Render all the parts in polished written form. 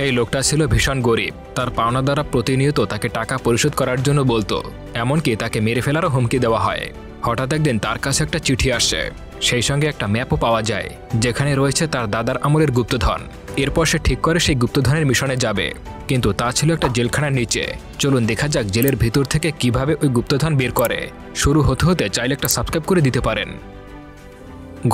এই লোকটা ছিল ভীষণ গরিব। তার পাওনাদাররা প্রতিনিয়ত তাকে টাকা পরিশোধ করার জন্য বলতো, এমনকি তাকে মেরে ফেলারও হুমকি দেওয়া হয়। হঠাৎ একদিন তার কাছে একটা চিঠি আসে, সেই সঙ্গে একটা ম্যাপও পাওয়া যায় যেখানে রয়েছে তার দাদার আমলের গুপ্তধন। এরপর সে ঠিক করে সেই গুপ্তধনের মিশনে যাবে, কিন্তু তা ছিল একটা জেলখানার নিচে। চলুন দেখা যাক জেলের ভিতর থেকে কিভাবে ওই গুপ্তধন বের করে। শুরু হতে হতে চাইলে একটা সাবস্ক্রাইব করে দিতে পারেন।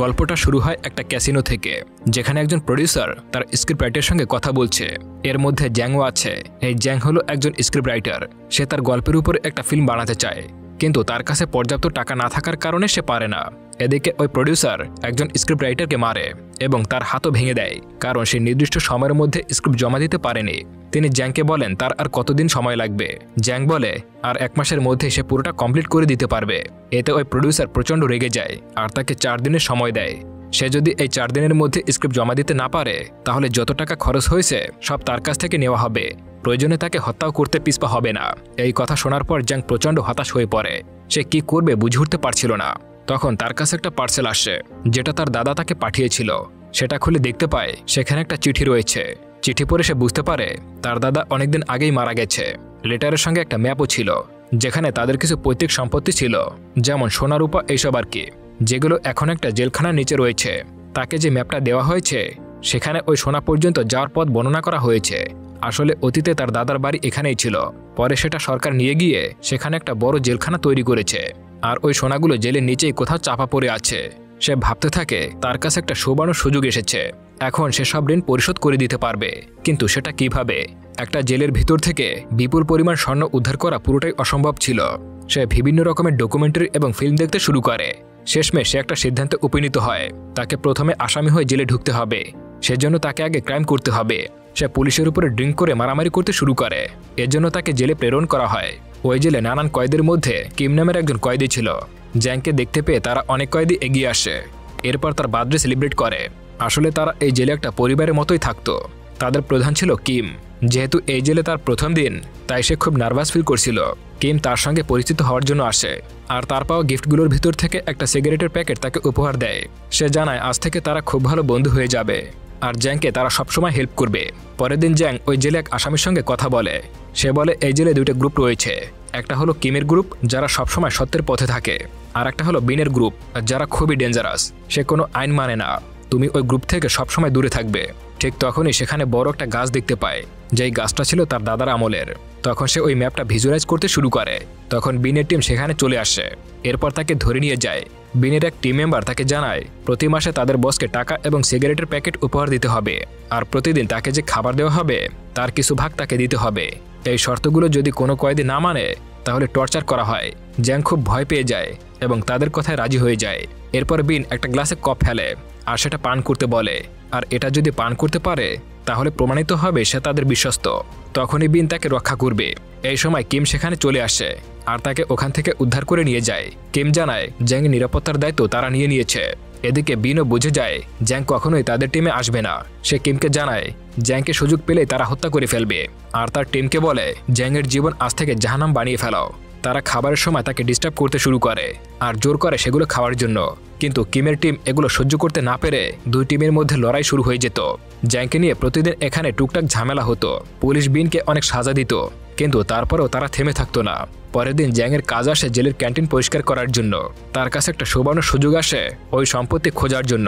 গল্পটা শুরু হয় একটা ক্যাসিনো থেকে, যেখানে একজন প্রডিউসার তার স্ক্রিপ্ট রাইটারের সঙ্গে কথা বলছে। এর মধ্যে জ্যাংও আছে। এই জ্যাং হলো একজন স্ক্রিপ্ট রাইটার। সে তার গল্পের উপর একটা ফিল্ম বানাতে চায়, কিন্তু তার কাছে পর্যাপ্ত টাকা না থাকার কারণে সে পারে না। এদিকে ওই প্রডিউসার একজন স্ক্রিপ্ট রাইটারকে মারে এবং তার হাতও ভেঙে দেয়, কারণ সে নির্দিষ্ট সময়ের মধ্যে স্ক্রিপ্ট জমা দিতে পারেনি। তিনি জ্যাংকে বলেন তার আর কতদিন সময় লাগবে। জ্যাং বলে আর 1 মাসের মধ্যে সে পুরোটা কমপ্লিট করে দিতে পারবে। এতে ওই প্রডিউসার প্রচণ্ড রেগে যায় আর তাকে 4 দিনের সময় দেয়। সে যদি এই 4 দিনের মধ্যে স্ক্রিপ্ট জমা দিতে না পারে, তাহলে যত টাকা খরচ হয়েছে সব তার কাছ থেকে নেওয়া হবে। প্রয়োজনে তাকে হত্যাও করতে পিছপা হবে না। এই কথা শোনার পর জ্যাং প্রচণ্ড হতাশ হয়ে পড়ে। সে কি করবে বুঝে উঠতে পারছিল না। তখন তার কাছে একটা পার্সেল আসে, যেটা তার দাদা তাকে পাঠিয়েছিল। সেটা খুলে দেখতে পায় সেখানে একটা চিঠি রয়েছে। চিঠি পড়ে সে বুঝতে পারে তার দাদা অনেকদিন আগেই মারা গেছে। লেটারের সঙ্গে একটা ম্যাপও ছিল, যেখানে তাদের কিছু পৈতৃক সম্পত্তি ছিল, যেমন সোনা রূপা এইসব আর কি, যেগুলো এখন একটা জেলখানার নিচে রয়েছে। তাকে যে ম্যাপটা দেওয়া হয়েছে সেখানে ওই সোনা পর্যন্ত যাওয়ার পথ বর্ণনা করা হয়েছে। আসলে অতীতে তার দাদার বাড়ি এখানেই ছিল, পরে সেটা সরকার নিয়ে গিয়ে সেখানে একটা বড় জেলখানা তৈরি করেছে। আর ওই সোনাগুলো জেলের নিচেই কোথাও চাপা পড়ে আছে। সে ভাবতে থাকে তার কাছে একটা সুবর্ণ সুযোগ এসেছে, এখন সে সব ঋণ পরিশোধ করে দিতে পারবে। কিন্তু সেটা কিভাবে? একটা জেলের ভিতর থেকে বিপুল পরিমাণ স্বর্ণ উদ্ধার করা পুরোটাই অসম্ভব ছিল। সে বিভিন্ন রকমের ডকুমেন্টারি এবং ফিল্ম দেখতে শুরু করে। শেষমেশ সে একটা সিদ্ধান্তে উপনীত হয়, তাকে প্রথমে আসামি হয়ে জেলে ঢুকতে হবে। সেজন্য তাকে আগে ক্রাইম করতে হবে। সে পুলিশের উপরে ড্রিঙ্ক করে মারামারি করতে শুরু করে। এজন্য তাকে জেলে প্রেরণ করা হয়। ওই জেলে নানান কয়েদের মধ্যে কিম নামের একজন কয়েদি ছিল। জ্যাংকে দেখতে পেয়ে তারা অনেক কয়েদি এগিয়ে আসে। এরপর তার বার্থডে সেলিব্রেট করে। আসলে তারা এই জেলে একটা পরিবারের মতোই থাকতো। তাদের প্রধান ছিল কিম। যেহেতু এই জেলে তার প্রথম দিন, তাই সে খুব নার্ভাস ফিল করছিল। কিম তার সঙ্গে পরিচিত হওয়ার জন্য আসে, আর তার পাওয়া গিফটগুলোর ভিতর থেকে একটা সিগারেটের প্যাকেট তাকে উপহার দেয়। সে জানায় আজ থেকে তারা খুব ভালো বন্ধু হয়ে যাবে, আর জ্যাংকে তারা সবসময় হেল্প করবে। পরের দিন জ্যাং ওই জেলে এক আসামির সঙ্গে কথা বলে। সে বলে এই জেলে 2টা গ্রুপ রয়েছে। একটা হলো কিমের গ্রুপ, যারা সবসময় সত্যের পথে থাকে, আর একটা হলো বিনের গ্রুপ, যারা খুবই ডেঞ্জারাস। সে কোনো আইন মানে না। তুমি ওই গ্রুপ থেকে সবসময় দূরে থাকবে। ঠিক তখনই সেখানে বড় একটা গাছ দেখতে পায়, যেই গাছটা ছিল তার দাদার আমলের। তখন সে ওই ম্যাপটা ভিজুয়ালাইজ করতে শুরু করে। তখন বিনের টিম সেখানে চলে আসে। এরপর তাকে ধরে নিয়ে যায়। বিনের এক টিম মেম্বার তাকে জানায় প্রতি মাসে তাদের বসকে টাকা এবং সিগারেটের প্যাকেট উপহার দিতে হবে, আর প্রতিদিন তাকে যে খাবার দেওয়া হবে তার কিছু ভাগ তাকে দিতে হবে। এই শর্তগুলো যদি কোনো কয়েদি না মানে, তাহলে টর্চার করা হয়। জ্যাং খুব ভয় পেয়ে যায় এবং তাদের কথায় রাজি হয়ে যায়। এরপর বিন একটা গ্লাসে কফ ফেলে আর সেটা পান করতে বলে, আর এটা যদি পান করতে পারে তাহলে প্রমাণিত হবে সে তাদের বিশ্বস্ত। তখনই বিন তাকে রক্ষা করবে। এই সময় কিম সেখানে চলে আসে আর তাকে ওখান থেকে উদ্ধার করে নিয়ে যায়। কিম জানায় জ্যাংয়ের নিরাপত্তার দায়িত্ব তারা নিয়ে নিয়েছে। এদিকে বিনও বুঝে যায় জ্যাং কখনোই তাদের টিমে আসবে না। সে কিমকে জানায় জ্যাংকে সুযোগ পেলেই তারা হত্যা করে ফেলবে, আর তার টিমকে বলে জ্যাংয়ের জীবন আজ থেকে জাহান্নাম বানিয়ে ফেলাও। তারা খাবারের সময় তাকে ডিস্টার্ব করতে শুরু করে আর জোর করে সেগুলো খাওয়ার জন্য। কিন্তু কিমের টিম এগুলো সহ্য করতে না পেরে 2 টিমের মধ্যে লড়াই শুরু হয়ে যেত। জ্যাংকে নিয়ে প্রতিদিন এখানে টুকটাক ঝামেলা হতো। পুলিশ বিনকে অনেক সাজা দিত, কিন্তু তারপরেও তারা থেমে থাকতো না। পরের দিন জ্যাংয়ের কাজ আসে জেলের ক্যান্টিন পরিষ্কার করার জন্য। তার কাছে একটা সুবর্ণ সুযোগ আসে ওই সম্পত্তি খোঁজার জন্য।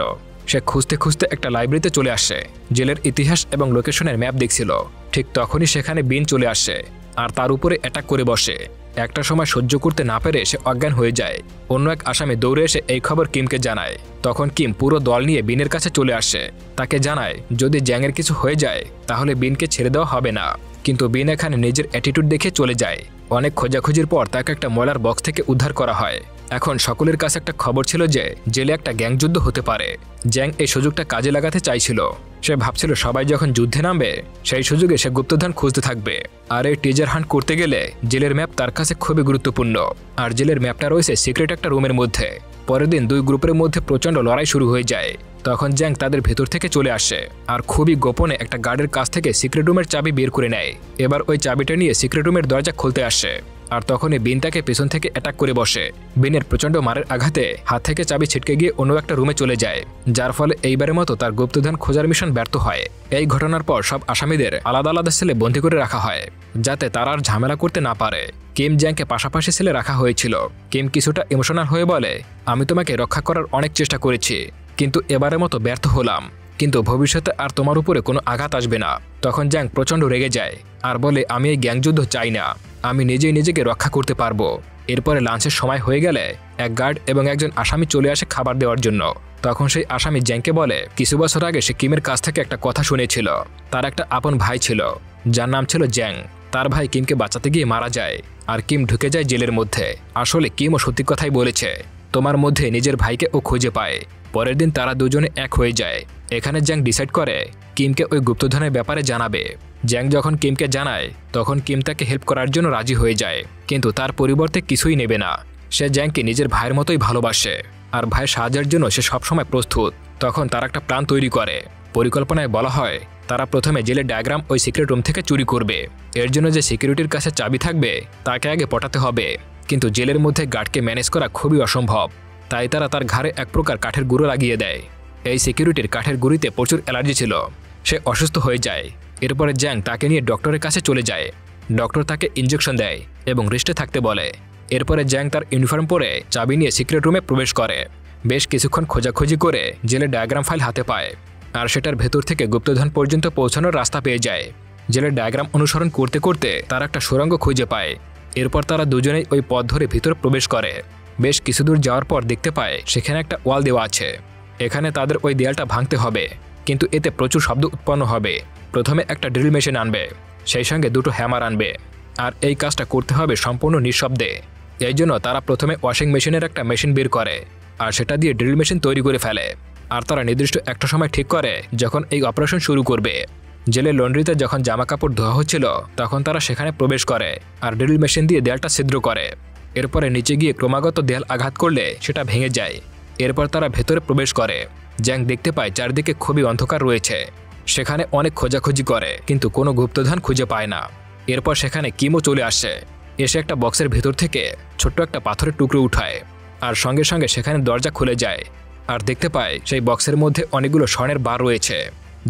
সে খুঁজতে খুঁজতে একটা লাইব্রেরিতে চলে আসে। জেলের ইতিহাস এবং লোকেশনের ম্যাপ দেখছিল। ঠিক তখনই সেখানে বিন চলে আসে আর তার উপরে অ্যাটাক করে বসে। একটা সময় সহ্য করতে না পেরে সে অজ্ঞান হয়ে যায়। অন্য এক আসামি দৌড়ে এসে এই খবর কিমকে জানায়। তখন কিম পুরো দল নিয়ে বিনের কাছে চলে আসে। তাকে জানায় যদি জ্যাংয়ের কিছু হয়ে যায় তাহলে বিনকে ছেড়ে দেওয়া হবে না। কিন্তু বিন এখানে নিজের অ্যাটিটিউড দেখে চলে যায়। অনেক খোঁজাখুঁজির পর তাকে একটা ময়লার বক্স থেকে উদ্ধার করা হয়। এখন সকলের কাছে একটা খবর ছিল যে জেলে একটা গ্যাংযুদ্ধ হতে পারে। জ্যাং এই সুযোগটা কাজে লাগাতে চাইছিল। সে ভাবছিল সবাই যখন যুদ্ধে নামবে সেই সুযোগে সে গুপ্তধন খুঁজতে থাকবে। আর এই ট্রেজার হান্ট করতে গেলে জেলের ম্যাপ তার কাছে খুবই গুরুত্বপূর্ণ। আর জেলের ম্যাপটা রয়েছে সিক্রেট একটা রুমের মধ্যে। পরের দিন 2 গ্রুপের মধ্যে প্রচণ্ড লড়াই শুরু হয়ে যায়। তখন জ্যাং তাদের ভেতর থেকে চলে আসে আর খুবই গোপনে একটা গার্ডের কাছ থেকে সিক্রেট রুমের চাবি বের করে নেয়। এবার ওই চাবিটা নিয়ে সিক্রেট রুমের দরজা খুলতে আসে। আর তখনই বিন তাকে পেছন থেকে অ্যাটাক করে বসে। বিনের প্রচণ্ড মারের আঘাতে হাত থেকে চাবি ছিটকে গিয়ে অন্য একটা রুমে চলে যায়, যার ফলে এইবারের মতো তার গুপ্তধন খোঁজার মিশন ব্যর্থ হয়। এই ঘটনার পর সব আসামিদের আলাদা আলাদা সেলে বন্দী করে রাখা হয়, যাতে তারা আর ঝামেলা করতে না পারে। কিম জ্যাংকে পাশাপাশি সেলে রাখা হয়েছিল। কিম কিছুটা ইমোশনাল হয়ে বলে, আমি তোমাকে রক্ষা করার অনেক চেষ্টা করেছি, কিন্তু এবারের মতো ব্যর্থ হলাম, কিন্তু ভবিষ্যতে আর তোমার উপরে কোনো আঘাত আসবে না। তখন জ্যাং প্রচণ্ড রেগে যায় আর বলে, আমি এই গ্যাংযুদ্ধ চাই না, আমি নিজেই নিজেকে রক্ষা করতে পারবো। এরপরে লাঞ্চের সময় হয়ে গেলে এক গার্ড এবং একজন আসামি চলে আসে খাবার দেওয়ার জন্য। তখন সেই আসামি জ্যাংকে বলে, কিছু বছর আগে সে কিমের কাছ থেকে একটা কথা শুনেছিল। তার একটা আপন ভাই ছিল, যার নাম ছিল জ্যাং। তার ভাই কিমকে বাঁচাতে গিয়ে মারা যায়, আর কিম ঢুকে যায় জেলের মধ্যে। আসলে কিমও সত্যি কথাই বলেছে, তোমার মধ্যে নিজের ভাইকে ও খুঁজে পায়। পরের দিন তারা দুজনে এক হয়ে যায়। এখানে জ্যাং ডিসাইড করে কিমকে ওই গুপ্তধনের ব্যাপারে জানাবে। জ্যাং যখন কিমকে জানায়, তখন কিম তাকে হেল্প করার জন্য রাজি হয়ে যায়, কিন্তু তার পরিবর্তে কিছুই নেবে না। সে জ্যাংকে নিজের ভাইয়ের মতোই ভালোবাসে, আর ভাইয়ের সাহায্যের জন্য সে সবসময় প্রস্তুত। তখন তারা একটা প্ল্যান তৈরি করে। পরিকল্পনায় বলা হয়, তারা প্রথমে জেলের ডায়াগ্রাম ওই সিক্রেট রুম থেকে চুরি করবে। এর জন্য যে সিকিউরিটির কাছে চাবি থাকবে তাকে আগে পটাতে হবে, কিন্তু জেলের মধ্যে গার্ডকে ম্যানেজ করা খুবই অসম্ভব। তাই তারা তার ঘাড়ে এক প্রকার কাঠের গুঁড়ো লাগিয়ে দেয়। এই সিকিউরিটির কাঠের গুঁড়িতে প্রচুর অ্যালার্জি ছিল, সে অসুস্থ হয়ে যায়। এরপরে জ্যাং তাকে নিয়ে ডক্টরের কাছে চলে যায়। ডক্টর তাকে ইঞ্জেকশন দেয় এবং রেস্টে থাকতে বলে। এরপরে জ্যাং তার ইউনিফর্ম পরে চাবি নিয়ে সিক্রেট রুমে প্রবেশ করে। বেশ কিছুক্ষণ খোঁজাখুঁজি করে জেলের ডায়াগ্রাম ফাইল হাতে পায়, আর সেটার ভেতর থেকে গুপ্তধন পর্যন্ত পৌঁছানোর রাস্তা পেয়ে যায়। জেলের ডায়াগ্রাম অনুসরণ করতে করতে তারা একটা সুড়ঙ্গ খুঁজে পায়। এরপর তারা দুজনেই ওই পথ ধরে ভিতরে প্রবেশ করে। বেশ কিছু দূর যাওয়ার পর দেখতে পায় সেখানে একটা ওয়াল দেওয়া আছে। এখানে তাদের ওই দেয়ালটা ভাঙতে হবে, কিন্তু এতে প্রচুর শব্দ উৎপন্ন হবে। প্রথমে একটা ড্রিল মেশিন আনবে, সেই সঙ্গে দুটো হ্যামার আনবে, আর এই কাজটা করতে হবে সম্পূর্ণ নিঃশব্দে। এই জন্য তারা প্রথমে ওয়াশিং মেশিনের একটা মেশিন বের করে, আর সেটা দিয়ে ড্রিল মেশিন তৈরি করে ফেলে। আর তারা নির্দিষ্ট একটা সময় ঠিক করে যখন এই অপারেশন শুরু করবে। জেলের লন্ড্রিতে যখন জামা কাপড় ধোয়া হচ্ছিল, তখন তারা সেখানে প্রবেশ করে আর ড্রিল মেশিন দিয়ে দেয়ালটা ছিদ্র করে। এরপরে নিচে গিয়ে ক্রমাগত দেয়াল আঘাত করলে সেটা ভেঙে যায়। এরপর তারা ভেতরে প্রবেশ করে। জ্যাং দেখতে পায় চারদিকে খুবই অন্ধকার রয়েছে। সেখানে অনেক খোঁজাখুঁজি করে, কিন্তু কোনো গুপ্তধন খুঁজে পায় না। এরপর সেখানে কিমও চলে আসে। এসে একটা বক্সের ভেতর থেকে ছোট্ট একটা পাথরের টুকরো উঠায়, আর সঙ্গে সঙ্গে সেখানে দরজা খুলে যায়। আর দেখতে পায় সেই বক্সের মধ্যে অনেকগুলো স্বর্ণের বার রয়েছে।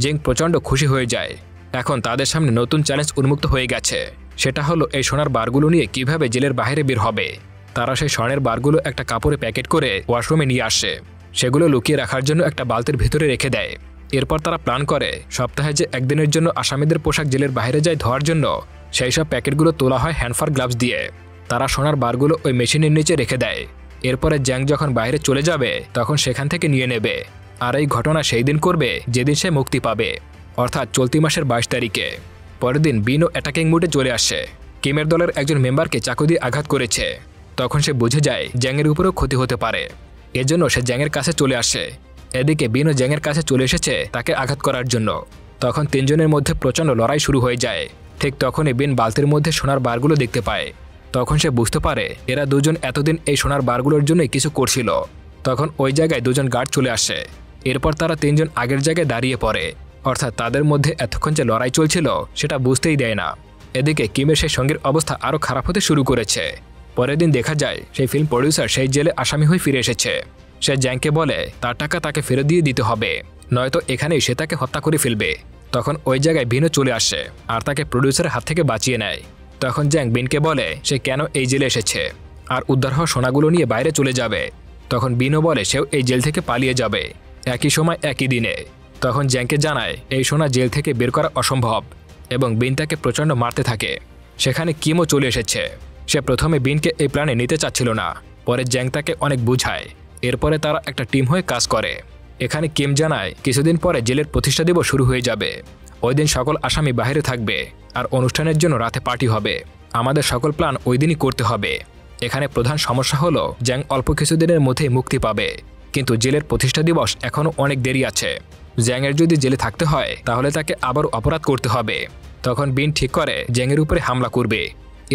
জ্যাং প্রচণ্ড খুশি হয়ে যায়। এখন তাদের সামনে নতুন চ্যালেঞ্জ উন্মুক্ত হয়ে গেছে। সেটা হলো এই সোনার বারগুলো নিয়ে কিভাবে জেলের বাইরে বের হবে। তারা সেই স্বর্ণের বারগুলো একটা কাপড়ে প্যাকেট করে ওয়াশরুমে নিয়ে আসে। সেগুলো লুকিয়ে রাখার জন্য একটা বালতির ভিতরে রেখে দেয়। এরপর তারা প্ল্যান করে সপ্তাহে যে একদিনের জন্য আসামিদের পোশাক জেলের বাইরে যায় ধোয়ার জন্য, সেই সব প্যাকেটগুলো তোলা হয় হ্যান্ডফার গ্লাভস দিয়ে। তারা সোনার বারগুলো ওই মেশিনের নিচে রেখে দেয়। এরপরে জ্যাং যখন বাইরে চলে যাবে তখন সেখান থেকে নিয়ে নেবে। আর এই ঘটনা সেই দিন করবে যেদিন সে মুক্তি পাবে, অর্থাৎ চলতি মাসের 22 তারিখে। পরের দিন বিনও অ্যাটাকিং মুডে চলে আসে। কিমের দলের একজন মেম্বারকে চাকু দিয়ে আঘাত করেছে। তখন সে বুঝে যায় জ্যাংয়ের উপরেও ক্ষতি হতে পারে, এজন্য সে জ্যাংয়ের কাছে চলে আসে। এদিকে বিনও জ্যাংয়ের কাছে চলে এসেছে তাকে আঘাত করার জন্য। তখন তিনজনের মধ্যে প্রচণ্ড লড়াই শুরু হয়ে যায়। ঠিক তখনই বিন বালতির মধ্যে সোনার বারগুলো দেখতে পায়। তখন সে বুঝতে পারে এরা দুজন এতদিন এই সোনার বারগুলোর জন্যই কিছু করছিল। তখন ওই জায়গায় দুজন গার্ড চলে আসে। এরপর তারা তিনজন আগের জায়গায় দাঁড়িয়ে পড়ে, অর্থাৎ তাদের মধ্যে এতক্ষণ যে লড়াই চলছিল সেটা বুঝতেই দেয় না। এদিকে কিমের সেই সঙ্গীর অবস্থা আরও খারাপ হতে শুরু করেছে। পরের দিন দেখা যায় সেই ফিল্ম প্রডিউসার সেই জেলে আসামি হয়ে ফিরে এসেছে। সে জ্যাংকে বলে তার টাকা তাকে ফেরত দিয়ে দিতে হবে, নয়তো এখানেই সে তাকে হত্যা করে ফেলবে। তখন ওই জায়গায় বিনও চলে আসে আর তাকে প্রডিউসারের হাত থেকে বাঁচিয়ে নেয়। তখন জ্যাং বিনকে বলে সে কেন এই জেলে এসেছে আর উদ্ধার হওয়া সোনাগুলো নিয়ে বাইরে চলে যাবে। তখন বিনও বলে সেও এই জেল থেকে পালিয়ে যাবে একই সময় একই দিনে। তখন জ্যাংকে জানায় এই সোনা জেল থেকে বের করা অসম্ভব, এবং বিন তাকে প্রচণ্ড মারতে থাকে। সেখানে কিমও চলে এসেছে। সে প্রথমে বিনকে এই প্ল্যানে নিতে চাচ্ছিল না, পরে জ্যাং তাকে অনেক বুঝায়। এরপরে তারা একটা টিম হয়ে কাজ করে। এখানে কিম জানায় কিছুদিন পরে জেলের প্রতিষ্ঠা দিবস শুরু হয়ে যাবে। ওই দিন সকল আসামি বাইরে থাকবে আর অনুষ্ঠানের জন্য রাতে পার্টি হবে। আমাদের সকল প্ল্যান ওই দিনই করতে হবে। এখানে প্রধান সমস্যা হলো জ্যাং অল্প কিছুদিনের মধ্যেই মুক্তি পাবে, কিন্তু জেলের প্রতিষ্ঠা দিবস এখনও অনেক দেরি আছে। জ্যাংয়ের যদি জেলে থাকতে হয় তাহলে তাকে আবারও অপরাধ করতে হবে। তখন বিন ঠিক করে জ্যাংয়ের উপরে হামলা করবে।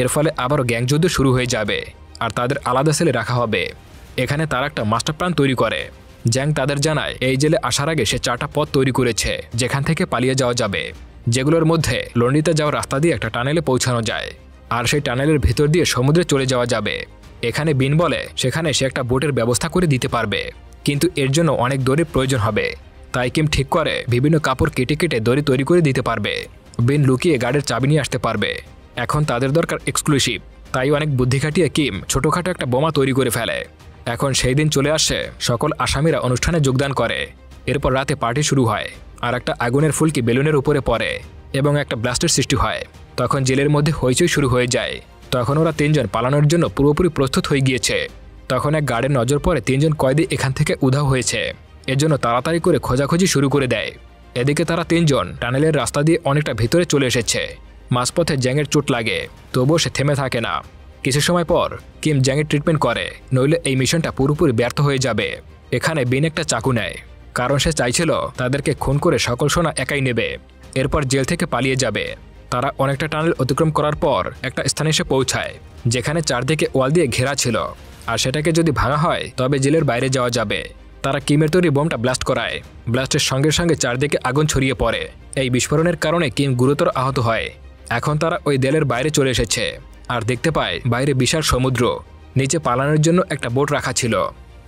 এর ফলে আবারও গ্যাং যুদ্ধ শুরু হয়ে যাবে আর তাদের আলাদা সেলে রাখা হবে। এখানে তারা একটা মাস্টার প্ল্যান তৈরি করে। জ্যাং তাদের জানায় এই জেলে আসার আগে সে 4টা পথ তৈরি করেছে যেখান থেকে পালিয়ে যাওয়া যাবে, যেগুলোর মধ্যে লন্ড্রিতে যাওয়ার রাস্তা দিয়ে একটা টানেলে পৌঁছানো যায়। আর সেই টানেলের ভেতর দিয়ে সমুদ্রে চলে যাওয়া যাবে। এখানে বিন বলে সেখানে সে একটা বোটের ব্যবস্থা করে দিতে পারবে, কিন্তু এর জন্য অনেক দড়ির প্রয়োজন হবে। তাই কিম ঠিক করে বিভিন্ন কাপড় কেটে কেটে দড়ি তৈরি করে দিতে পারবে। বিন লুকিয়ে গাড়ির চাবি নিয়ে আসতে পারবে। এখন তাদের দরকার এক্সক্লুসিভ, তাই অনেক বুদ্ধি খাটিয়ে কিম ছোটোখাটো একটা বোমা তৈরি করে ফেলে। এখন সেই দিন চলে আসে, সকল আসামিরা অনুষ্ঠানে যোগদান করে। এরপর রাতে পার্টি শুরু হয়, আর একটা আগুনের ফুলকি বেলুনের উপরে পড়ে এবং একটা ব্লাস্টের সৃষ্টি হয়। তখন জেলের মধ্যে হইচই শুরু হয়ে যায়। তখন ওরা তিনজন পালানোর জন্য পুরোপুরি প্রস্তুত হয়ে গিয়েছে। তখন এক গার্ডের নজর পড়ে তিনজন কয়েদি এখান থেকে উধাও হয়েছে। এর জন্য তাড়াতাড়ি করে খোঁজাখুঁজি শুরু করে দেয়। এদিকে তারা তিনজন টানেলের রাস্তা দিয়ে অনেকটা ভিতরে চলে এসেছে। মাঝপথে জ্যাংয়ের চোট লাগে, তবুও সে থেমে থাকে না। কিছু সময় পর কিম জ্যাংয়ের ট্রিটমেন্ট করে, নইলে এই মিশনটা পুরোপুরি ব্যর্থ হয়ে যাবে। এখানে বিন একটা চাকু নেয়, কারণ সে চাইছিল তাদেরকে খুন করে সকল সোনা একাই নেবে, এরপর জেল থেকে পালিয়ে যাবে। তারা অনেকটা টানেল অতিক্রম করার পর একটা স্থানে এসে পৌঁছায়, যেখানে চারদিকে ওয়াল দিয়ে ঘেরা ছিল, আর সেটাকে যদি ভাঙা হয় তবে জেলের বাইরে যাওয়া যাবে। তারা কিমের তৈরি বোমটা ব্লাস্ট করায়। ব্লাস্টের সঙ্গে সঙ্গে চারদিকে আগুন ছড়িয়ে পড়ে। এই বিস্ফোরণের কারণে কিম গুরুতর আহত হয়। এখন তারা ওই দেয়ালের বাইরে চলে এসেছে, আর দেখতে পায় বাইরে বিশাল সমুদ্র, নিচে পালানোর জন্য একটা বোট রাখা ছিল।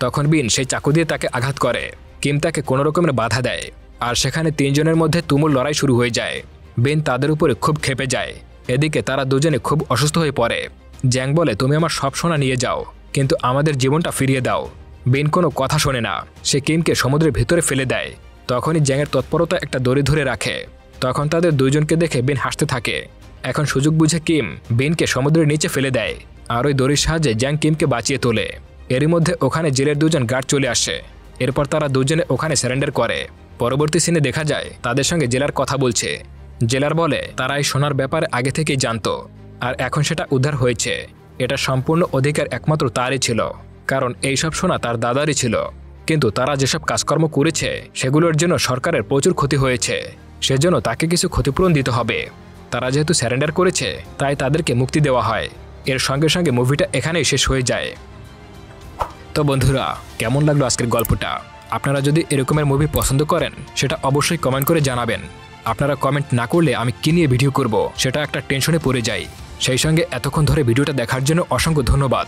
তখন বিন সেই চাকু দিয়ে তাকে আঘাত করে। কিম তাকে কোনো রকমের বাধা দেয়, আর সেখানে তিনজনের মধ্যে তুমুল লড়াই শুরু হয়ে যায়। বিন তাদের উপরে খুব ক্ষেপে যায়। এদিকে তারা দুজনে খুব অসুস্থ হয়ে পড়ে। জ্যাং বলে, তুমি আমার সব সোনা নিয়ে যাও, কিন্তু আমাদের জীবনটা ফিরিয়ে দাও। বিন কোনো কথা শোনে না, সে কিমকে সমুদ্রের ভিতরে ফেলে দেয়। তখনই জ্যাংয়ের তৎপরতা একটা দড়ি ধরে রাখে। তখন তাদের দুইজনকে দেখে বিন হাসতে থাকে। এখন সুযোগ বুঝে কিম বিনকে সমুদ্রের নিচে ফেলে দেয়, আর ওই দড়ির সাহায্যে জ্যাং কিমকে বাঁচিয়ে তোলে। এরই মধ্যে ওখানে জেলের দুজন গার্ড চলে আসে। এরপর তারা দুজনে ওখানে সারেন্ডার করে। পরবর্তী সিনে দেখা যায় তাদের সঙ্গে জেলার কথা বলছে। জেলার বলে তারা এই সোনার ব্যাপারে আগে থেকেই জানতো, আর এখন সেটা উদ্ধার হয়েছে। এটা সম্পূর্ণ অধিকার একমাত্র তারই ছিল, কারণ এইসব সোনা তার দাদারই ছিল। কিন্তু তারা যেসব কাজকর্ম করেছে সেগুলোর জন্য সরকারের প্রচুর ক্ষতি হয়েছে, সেজন্য তাকে কিছু ক্ষতিপূরণ দিতে হবে। তারা যেহেতু স্যারেন্ডার করেছে, তাই তাদেরকে মুক্তি দেওয়া হয়। এর সঙ্গে সঙ্গে মুভিটা এখানেই শেষ হয়ে যায়। তো বন্ধুরা, কেমন লাগলো আজকের গল্পটা? আপনারা যদি এরকমের মুভি পছন্দ করেন সেটা অবশ্যই কমেন্ট করে জানাবেন। আপনারা কমেন্ট না করলে আমি কী নিয়ে ভিডিও করব সেটা একটা টেনশনে পড়ে যাই। সেই সঙ্গে এতক্ষণ ধরে ভিডিওটা দেখার জন্য অসংখ্য ধন্যবাদ।